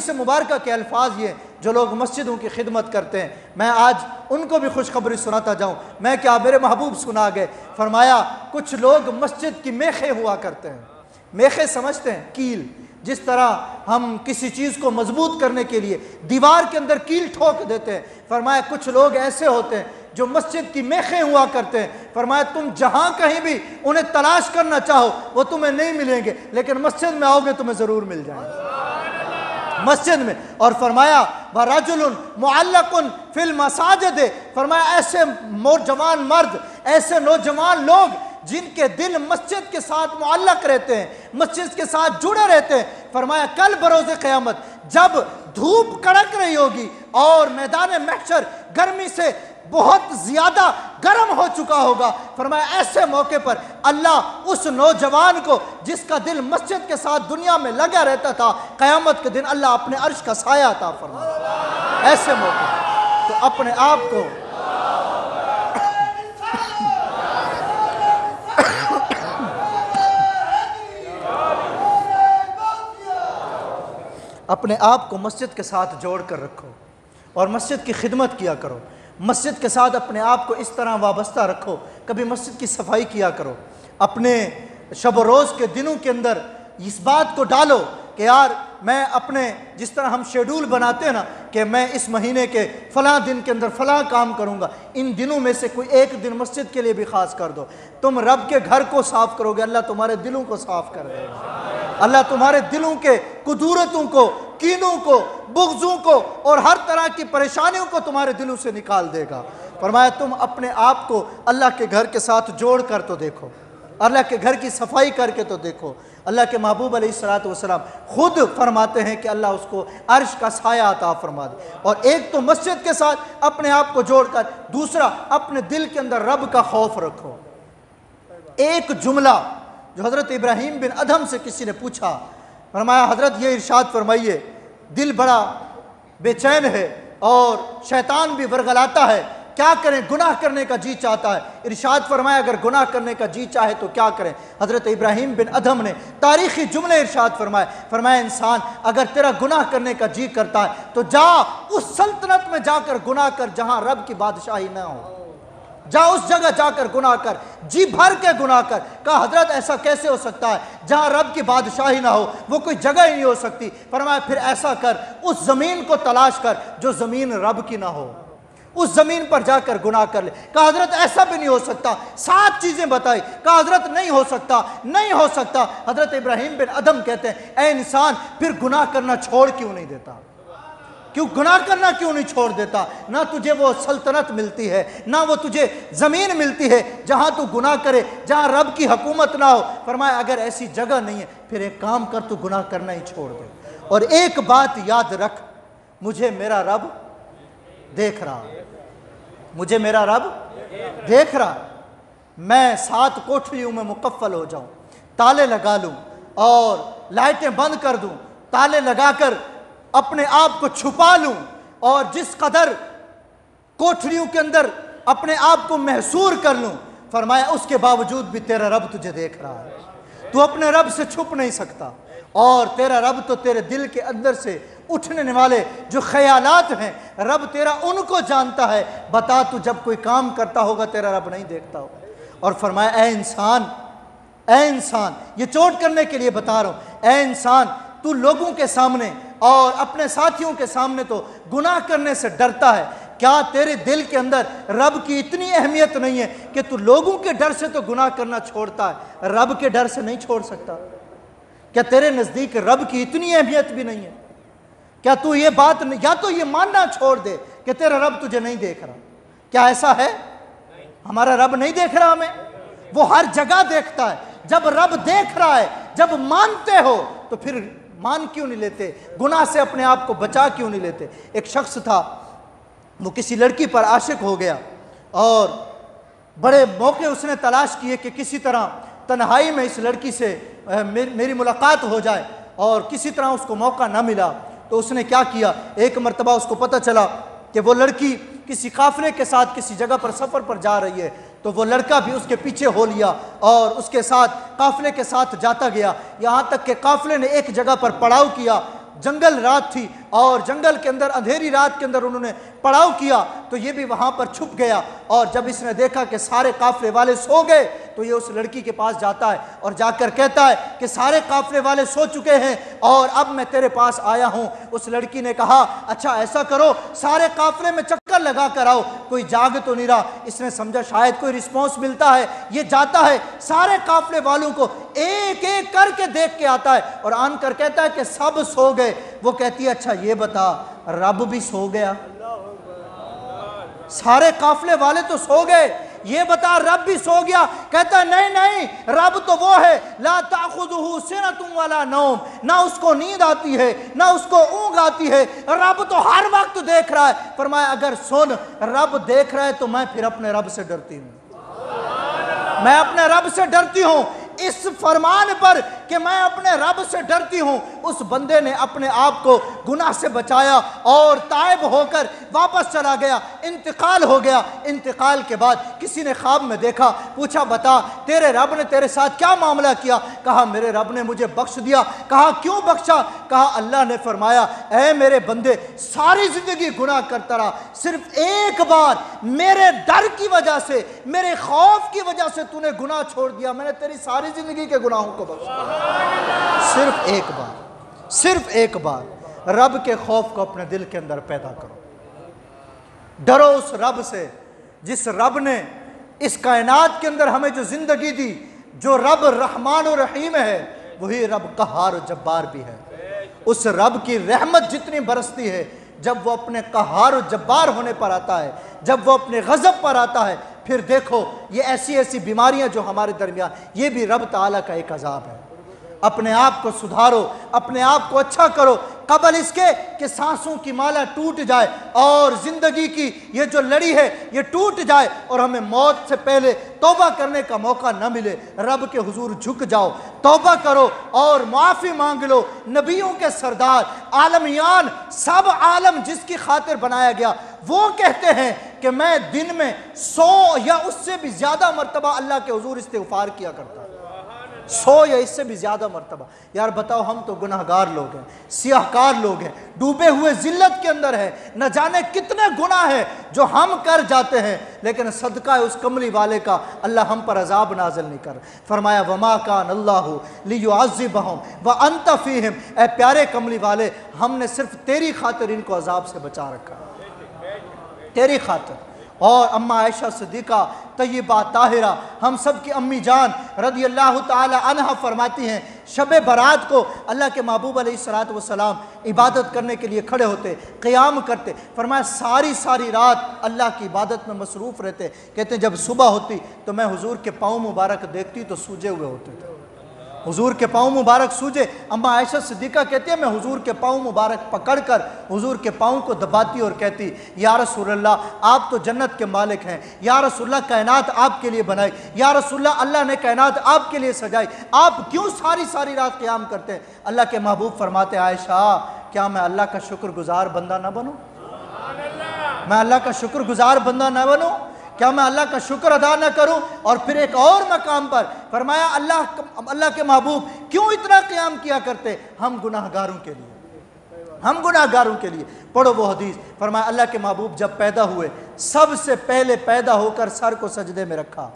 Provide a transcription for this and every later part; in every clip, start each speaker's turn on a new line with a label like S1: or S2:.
S1: से मुबारक के अल्फाज ये जो लोग मस्जिदों की खिदमत करते हैं, मैं आज उनको भी खुशखबरी सुनाता जाऊँ। मैं क्या, मेरे महबूब सुना गए। फरमाया कुछ लोग मस्जिद की मेखे हुआ करते हैं। मेखे समझते हैं? कील। जिस तरह हम किसी चीज़ को मजबूत करने के लिए दीवार के अंदर कील ठोक देते हैं, फरमाया कुछ लोग ऐसे होते हैं जो मस्जिद की मेखे हुआ करते हैं। फरमाया तुम जहाँ कहीं भी उन्हें तलाश करना चाहो वो तुम्हें नहीं मिलेंगे, लेकिन मस्जिद में आओगे तुम्हें ज़रूर मिल जाएंगे, मस्जिद में। और फरमाया वरजुलुन मुअल्लकुन फिल मसाजिद, फरमाया ऐसे नौजवान मर्द, ऐसे नौजवान लोग जिनके दिल मस्जिद के साथ मुअल्लक रहते हैं, मस्जिद के साथ जुड़े रहते हैं। फरमाया कल बरोज़े क़यामत जब धूप कड़क रही होगी और मैदान महशर गर्मी से बहुत ज़्यादा गर्म हो चुका होगा, फरमाया ऐसे मौके पर अल्लाह उस नौजवान को जिसका दिल मस्जिद के साथ दुनिया में लगा रहता था, क़यामत के दिन अल्लाह अपने अर्श का साया अता फरमाया। ऐसे मौके तो अपने आप को अपने आप को मस्जिद के साथ जोड़ कर रखो और मस्जिद की खिदमत किया करो। मस्जिद के साथ अपने आप को इस तरह वाबस्ता रखो, कभी मस्जिद की सफाई किया करो। अपने शब रोज़ के दिनों के अंदर इस बात को डालो कि यार मैं अपने, जिस तरह हम शेड्यूल बनाते हैं ना कि मैं इस महीने के फ़लाँ दिन के अंदर फ़लाँ काम करूँगा, इन दिनों में से कोई एक दिन मस्जिद के लिए भी ख़ास कर दो। तुम रब के घर को साफ़ करोगे, अल्लाह तुम्हारे दिलों को साफ़ कर देगा। अल्लाह तुम्हारे दिलों के कुदूरतों को, कीनों को, बुग़्ज़ों को और हर तरह की परेशानियों को तुम्हारे दिलों से निकाल देगा। फरमाया तुम अपने आप को अल्लाह के घर के साथ जोड़ कर तो देखो, अल्लाह के घर की सफाई करके तो देखो। अल्लाह के महबूब अलैहिस्सलातु वस्सलाम खुद फरमाते हैं कि अल्लाह उसको अर्श का साया अता फरमा दे। और एक तो मस्जिद के साथ अपने आप को जोड़कर, दूसरा अपने दिल के अंदर रब का खौफ रखो। एक जुमला जो हज़रत इब्राहीम बिन अदहम से किसी ने पूछा, फरमाया हज़रत ये इरशाद फरमाइए, दिल बड़ा बेचैन है और शैतान भी वरगलाता है, क्या करें, गुनाह करने का जी चाहता है। इरशाद फरमाया अगर गुनाह करने का जी चाहे तो क्या करें। हज़रत इब्राहीम बिन अदहम ने तारीख़ी जुमले इरशाद फरमाया इंसान अगर तेरा गुनाह करने का जी करता है तो जा उस सल्तनत में जाकर गुनाह कर जहाँ रब की बादशाही ना हो, जा उस जगह जाकर गुनाह कर, जी भर के गुनाह कर। कहा हजरत ऐसा कैसे हो सकता है, जहाँ रब की बादशाही ना हो वो कोई जगह ही नहीं हो सकती। फरमाया फिर ऐसा कर, उस ज़मीन को तलाश कर जो ज़मीन रब की ना हो, उस ज़मीन पर जाकर गुनाह कर ले। कहा हजरत ऐसा भी नहीं हो सकता, 7 चीज़ें बताई। कहा हजरत नहीं हो सकता, नहीं हो सकता। हजरत इब्राहीम बिन अदम कहते हैं ऐ इंसान फिर गुनाह करना छोड़ क्यों नहीं देता, क्यों गुनाह करना क्यों नहीं छोड़ देता। ना तुझे वो सल्तनत मिलती है, ना वो तुझे ज़मीन मिलती है जहाँ तू गुनाह करे, जहाँ रब की हुकूमत ना हो। फरमाया अगर ऐसी जगह नहीं है फिर एक काम कर, तू गुनाह करना ही छोड़ दे। और एक बात याद रख, मुझे मेरा रब देख रहा, मुझे मेरा रब देख रहा। मैं 7 कोठरियों में मुकफ़ल हो जाऊँ, ताले लगा लूँ और लाइटें बंद कर दूँ, ताले लगाकर अपने आप को छुपा लूँ और जिस कदर कोठरियों के अंदर अपने आप को महसूर कर लूँ, फरमाया उसके बावजूद भी तेरा रब तुझे देख रहा है। तू अपने रब से छुप नहीं सकता और तेरा रब तो तेरे दिल के अंदर से उठने वाले जो ख्यालात हैं, रब तेरा उनको जानता है। बता तू जब कोई काम करता होगा तेरा रब नहीं देखता होगा। और फरमाया ऐ इंसान, ऐ इंसान, ये चोट करने के लिए बता रहा हूँ, ऐ इंसान तू लोगों के सामने और अपने साथियों के सामने तो गुनाह करने से डरता है, क्या तेरे दिल के अंदर रब की इतनी अहमियत नहीं है कि तू लोगों के डर से तो गुनाह करना छोड़ता है, रब के डर से नहीं छोड़ सकता? क्या तेरे नज़दीक रब की इतनी अहमियत भी नहीं है? क्या तू ये बात नहीं, या तो ये मानना छोड़ दे कि तेरा रब तुझे नहीं देख रहा? क्या ऐसा है? हमारा रब नहीं देख रहा हमें? वो हर जगह देखता है। जब रब देख रहा है, जब मानते हो तो फिर मान क्यों नहीं लेते, गुनाह से अपने आप को बचा क्यों नहीं लेते? एक शख्स था, वो किसी लड़की पर आशिक हो गया और बड़े मौके उसने तलाश किए कि किसी तरह तन्हाई में इस लड़की से मेरी मुलाकात हो जाए, और किसी तरह उसको मौका ना मिला। तो उसने क्या किया, एक मरतबा उसको पता चला कि वो लड़की किसी काफ़िले के साथ किसी जगह पर सफ़र पर जा रही है, तो वो लड़का भी उसके पीछे हो लिया और उसके साथ काफ़िले के साथ जाता गया, यहाँ तक कि काफ़िले ने एक जगह पर पड़ाव किया जंगल रात थी और जंगल के अंदर अंधेरी रात के अंदर उन्होंने पड़ाव किया, तो ये भी वहाँ पर छुप गया। और जब इसने देखा कि सारे काफले वाले सो गए, तो ये उस लड़की के पास जाता है और जाकर कहता है कि सारे काफले वाले सो चुके हैं और अब मैं तेरे पास आया हूँ। उस लड़की ने कहा, अच्छा ऐसा करो, सारे काफले में चक्कर लगा कर आओ, कोई जाग तो नहीं रहा। इसने समझा शायद कोई रिस्पॉन्स मिलता है। ये जाता है, सारे काफले वालों को एक एक करके देख के आता है और आन कर कहता है कि सब सो गए। वो कहती है, अच्छा ये बता, रब भी सो गया? सारे काफले वाले तो सो गए, ये बता रब भी सो गया? कहता है, नहीं नहीं, रब तो वो है, ला ताखुजुहु सिनतुम वला नौम, ना उसको नींद आती है ना उसको ऊँघ आती है, रब तो हर वक्त देख रहा है। फरमाया, अगर सुन, रब देख रहा है तो मैं फिर अपने रब से डरती हूँ, मैं अपने रब से डरती हूँ। इस फरमान पर कि मैं अपने रब से डरती हूं, उस बंदे ने अपने आप को गुनाह से बचाया और ताइब होकर वापस चला गया, इंतकाल हो गया। इंतकाल के बाद किसी ने ख्वाब में देखा, पूछा, बता तेरे रब ने तेरे साथ क्या मामला किया? कहा, मेरे रब ने मुझे बख्श दिया। कहा, क्यों बख्शा? कहा, अल्लाह ने फरमाया, ऐ मेरे बंदे, सारी जिंदगी गुनाह करता रहा, सिर्फ एक बार मेरे डर की वजह से, मेरे खौफ की वजह से तूने गुनाह छोड़ दिया, मैंने तेरी सारी जिंदगी के गुनाहों को बख्शा। सिर्फ एक बार, सिर्फ एक बार रब के खौफ को अपने दिल के अंदर पैदा करो। डरो उस रब से जिस रब ने इस कायनात के अंदर हमें जो जिंदगी दी। जो रब रहमान और रहीम है, वही रब कहार और जब्बार भी है। उस रब की रहमत जितनी बरसती है, जब वो अपने कहार और जब्बार होने पर आता है, जब वो अपने गज़ब पर आता है, फिर देखो ये ऐसी ऐसी बीमारियां जो हमारे दरमियान, ये भी रब ताला का एक अजाब है। अपने आप को सुधारो, अपने आप को अच्छा करो, कबल इसके कि सांसों की माला टूट जाए और जिंदगी की ये जो लड़ी है ये टूट जाए और हमें मौत से पहले तौबा करने का मौका न मिले। रब के हुजूर झुक जाओ, तौबा करो और माफ़ी मांग लो। नबियों के सरदार, आलमियान, सब आलम जिसकी खातिर बनाया गया, वो कहते हैं कि मैं दिन में 100 या उससे भी ज़्यादा मरतबा अल्लाह के हुजूर इस्तिग़फ़ार किया करता, 100 या इससे भी ज़्यादा मरतबा। यार बताओ, हम तो गुनाहगार लोग हैं, सियाहकार लोग हैं, डूबे हुए जिल्लत के अंदर है, न जाने कितने गुनाह हैं जो हम कर जाते हैं, लेकिन सदका उस कमली वाले का अल्लाह हम पर अजाब नाज़िल नहीं कर। फरमाया, वमा कान अल्लाहु लियुअज़्ज़िबहुम व अंत फ़ीहिम, ए प्यारे कमली वाले, हमने सिर्फ तेरी खातिर इनको अजाब से बचा रखा, तेरी खातिर। और अम्मा आयशा सिद्दीक़ा तय्यबा ताहिरा, हम सब की अम्मी जान रज़ी अल्लाह ताला अन्हा फरमाती हैं, शब बारात को अल्लाह के महबूब अलैहिस्सलातु वस्सलाम इबादत करने के लिए खड़े होते, क़याम करते। फरमाया, सारी सारी रात अल्लाह की इबादत में मसरूफ़ रहते। कहते जब सुबह होती तो मैं हुजूर के पाँव मुबारक देखती तो सूजे हुए होते थे, हुजूर के पाँव मुबारक सूजे। अम्मा आयशा सिद्दीक़ा कहती है, मैं हुजूर के पाँव मुबारक पकड़कर हुजूर के पाँव को दबाती और कहती, या रसूलल्लाह, आप तो जन्नत के मालिक हैं, या रसूलल्लाह, कायनात आपके लिए बनाई, या रसूलल्लाह, अल्लाह ने कायनात आपके लिए सजाई, आप क्यों सारी सारी रात क़याम करते हैं? अल्लाह के महबूब फरमाते, आयशा, क्या मैं अल्लाह का शुक्रगुजार बंदा ना बनूँ? मैं अल्लाह का शुक्रगुजार बंदा ना बनूँ? क्या मैं अल्लाह का शुक्र अदा न करूं? और फिर एक और मकाम पर फरमाया, अल्लाह के महबूब क्यों इतना क़याम किया करते? हम गुनाहगारों के लिए, हम गुनाहगारों के लिए। पढ़ो वो हदीस। फरमाया, अल्लाह के महबूब जब पैदा हुए, सबसे पहले पैदा होकर सर को सजदे में रखा,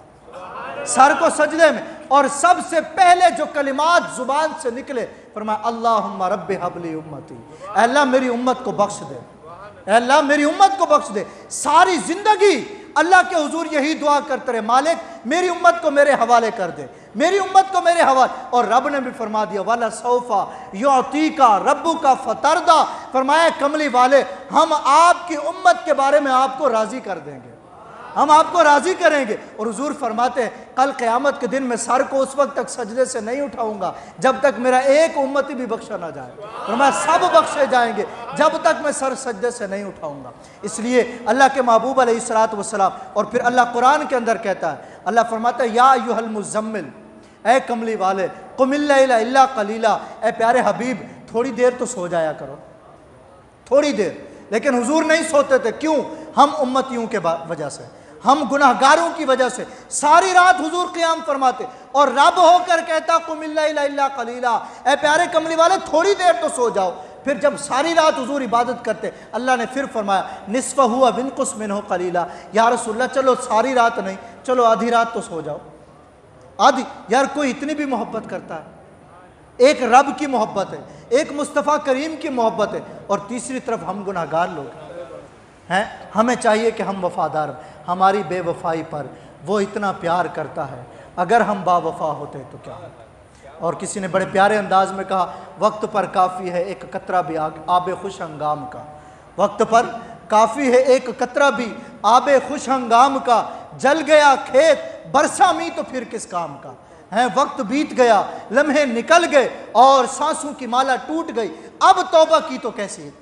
S1: सर को सजदे में, और सबसे पहले जो कलिमात जुबान से निकले, फरमाया, अल्लाहुम्मा रब्बि हबली उम्मती, अल्लाह मेरी उम्मत को बख्श दे, अल्लाह मेरी उम्मत को बख्श दे। सारी जिंदगी अल्लाह के हुजूर यही दुआ करते रहे, मालिक मेरी उम्मत को मेरे हवाले कर दे, मेरी उम्मत को मेरे हवाले। और रब ने भी फरमा दिया, वाला सौफा युअतीका रब्बुका फतरदा, फरमाया, कमली वाले, हम आपकी उम्मत के बारे में आपको राज़ी कर देंगे, हम आपको राज़ी करेंगे। और हुजूर फरमाते हैं, कल क़यामत के दिन में सर को उस वक्त तक सजदे से नहीं उठाऊंगा जब तक मेरा एक उम्मती भी बख्शा ना जाए, और मैं सब बख्शे जाएंगे जब तक मैं सर सजदे से नहीं उठाऊंगा। इसलिए अल्लाह के महबूब अलैहिस्सलातु वस्सलाम, और फिर अल्लाह कुरान के अंदर कहता है, अल्लाह फरमाता है, या अय्युहल मुज़म्मिल, ए कमली वाले, कुमिल लैला इल्ला कलीला, ए प्यारे हबीब, थोड़ी देर तो सो जाया करो, थोड़ी देर। लेकिन हुजूर नहीं सोते थे, क्यों? हम उम्मतियों के वजह से, हम गुनाहगारों की वजह से सारी रात हुजूर क़याम फरमाते, और रब होकर कहता, कुमिल लैला इल्ला कलीला, ए प्यारे कमली वाले, थोड़ी देर तो सो जाओ। फिर जब सारी रात हुजूर इबादत करते, अल्लाह ने फिर फरमाया निस्फ़ हुआ बिनकुस मिनहु कलीला, या रसूलल्लाह चलो सारी रात नहीं, चलो आधी रात तो सो जाओ। आधी, यार कोई इतनी भी मोहब्बत करता है? एक रब की मोहब्बत है, एक मुस्तफ़ा करीम की मोहब्बत है, और तीसरी तरफ हम गुनाहगार लोग हैं। हमें चाहिए कि हम वफ़ादार, हमारी बेवफाई पर वो इतना प्यार करता है, अगर हम बावफा होते तो क्या होता। और किसी ने बड़े प्यारे अंदाज में कहा, वक्त पर काफ़ी है एक कतरा भी आब खुश हंगाम का, वक्त पर काफ़ी है एक कतरा भी आब खुश हंगाम का, जल गया खेत बरसा मी तो फिर किस काम का है। वक्त बीत गया, लम्हे निकल गए और सांसों की माला टूट गई, अब तौबा की तो कैसे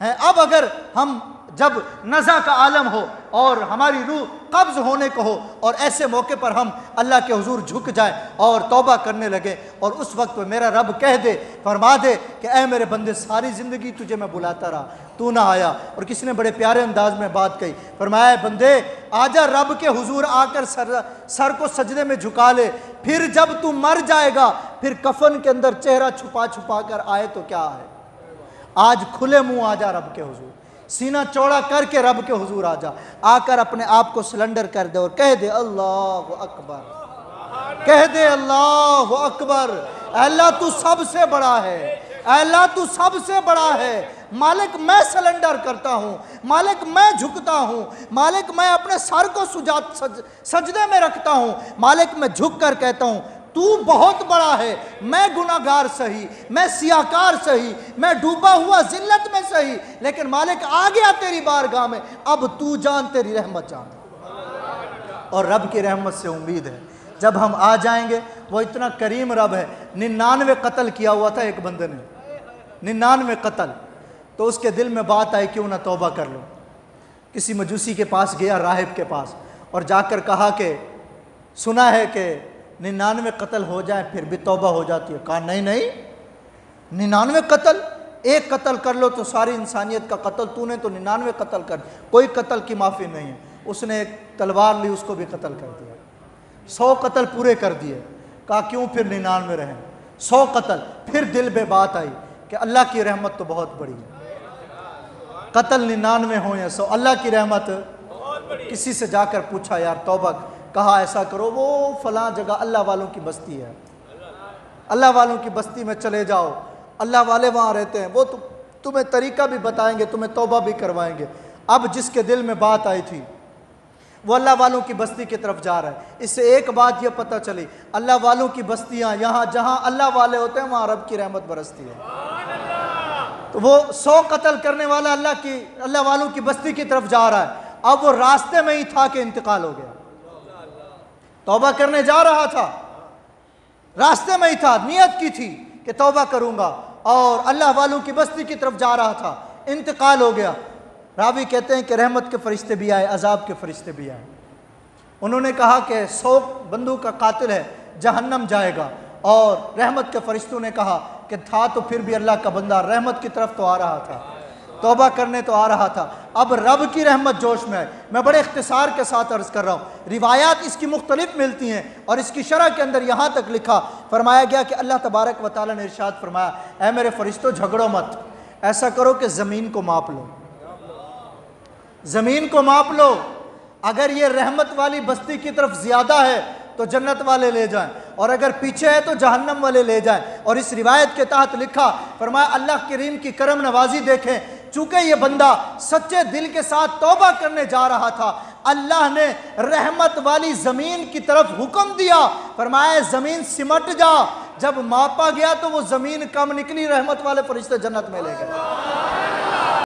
S1: है। अब अगर हम जब नज़ा का आलम हो और हमारी रूह कब्ज़ होने को हो, और ऐसे मौके पर हम अल्लाह के हुजूर झुक जाएं और तौबा करने लगे, और उस वक्त में मेरा रब कह दे, फरमा दे कि ऐ मेरे बंदे सारी ज़िंदगी तुझे मैं बुलाता रहा, तू ना आया। और किसी ने बड़े प्यारे अंदाज में बात कही, फरमाया बंदे आजा रब के हुजूर आकर सर को सजदे में झुका ले, फिर जब तू मर जाएगा फिर कफन के अंदर चेहरा छुपा छुपा कर आए तो क्या है। आज खुले मुंह आजा रब के हुजूर, सीना चौड़ा करके रब के हुजूर आजा, आकर अपने आप को सिलेंडर कर दे और कह दे अल्लाह अकबर, कह दे अल्लाह अकबर। अल्लाह तू सबसे बड़ा है, अल्लाह तू सबसे बड़ा है। मालिक मैं सिलेंडर करता हूँ, मालिक मैं झुकता हूँ, मालिक मैं अपने सर को सजदे में रखता हूँ, मालिक मैं झुक कर कहता हूँ तू बहुत बड़ा है, मैं गुनाहगार सही, मैं सियाकार सही, मैं डूबा हुआ जिल्लत में सही, लेकिन मालिक आ गया तेरी बारगाह में, अब तू जान तेरी रहमत जान। और रब की रहमत से उम्मीद है जब हम आ जाएंगे, वो इतना करीम रब है। 99 कत्ल किया हुआ था एक बंदे ने, 99 कत्ल, तो उसके दिल में बात आई क्यों ना तौबा कर लो। किसी मजूसी के पास गया, राहिब के पास, और जाकर कहा कि सुना है कि 99 कत्ल हो जाए फिर भी तौबा हो जाती है। कहा नहीं नहीं, 99 कत्ल, एक कत्ल कर लो तो सारी इंसानियत का कत्ल, तूने तो 99 कत्ल कर, कोई कत्ल की माफ़ी नहीं है। उसने एक तलवार ली, उसको भी कत्ल कर दिया, 100 कत्ल पूरे कर दिए। कहा क्यों फिर 99 रहें, 100 कत्ल। फिर दिल में बात आई कि अल्लाह की रहमत तो बहुत बड़ी है, कत्ल 99 हो या 100, अल्लाह की रहमत। किसी से जाकर पूछा यार तौबा, कहा ऐसा करो, वो फलां जगह अल्लाह वालों की बस्ती है, अल्लाह वालों की बस्ती में चले जाओ, अल्लाह वाले वहाँ रहते हैं, वो तुम्हें तरीका भी बताएंगे, तुम्हें तौबा भी करवाएंगे। अब जिसके दिल में बात आई थी वो अल्लाह वालों की बस्ती की तरफ जा रहा है। इससे एक बात यह पता चली, अल्लाह वालों की बस्तियाँ, यहाँ जहाँ अल्लाह वाले होते हैं वहाँ रब की रहमत बरसती है। तो वो 100 कत्ल करने वाला अल्लाह वालों की बस्ती की तरफ जा रहा है। अब वो रास्ते में ही था कि इंतकाल हो गया, तौबा करने जा रहा था, रास्ते में ही था, नियत की थी कि तौबा करूंगा, और अल्लाह वालों की बस्ती की तरफ जा रहा था, इंतकाल हो गया। रावी कहते हैं कि रहमत के फरिश्ते भी आए, अजाब के फरिश्ते भी आए। उन्होंने कहा कि 100 बंदों का कातिल है, जहन्नम जाएगा, और रहमत के फरिश्तों ने कहा कि था तो फिर भी अल्लाह का बंदा, रहमत की तरफ तो आ रहा था, तौबा करने तो आ रहा था। अब रब की रहमत जोश में है। मैं बड़े इख्तिसार के साथ अर्ज़ कर रहा हूँ, रिवायात इसकी मुख्तलिफ मिलती हैं, और इसकी शरह के अंदर यहाँ तक लिखा फरमाया गया कि अल्लाह तबारक व तआला ने इरशाद फरमाया, ऐ मेरे फरिश्तों झगड़ो मत, ऐसा करो कि ज़मीन को माप लो, ज़मीन को माप लो, अगर ये रहमत वाली बस्ती की तरफ ज़्यादा है तो जन्नत वाले ले जाएं, और अगर पीछे है तो जहन्नम वाले ले जाएं। और इस रिवायत के तहत लिखा फरमाया अल्लाह करीम की करम नवाजी देखें, चूंकि ये बंदा सच्चे दिल के साथ तौबा करने जा रहा था, अल्लाह ने रहमत वाली ज़मीन की तरफ हुक्म दिया, फरमाया ज़मीन सिमट जा। जब मापा गया तो वो ज़मीन कम निकली, रहमत वाले फरिश्ते जन्नत में ले गए।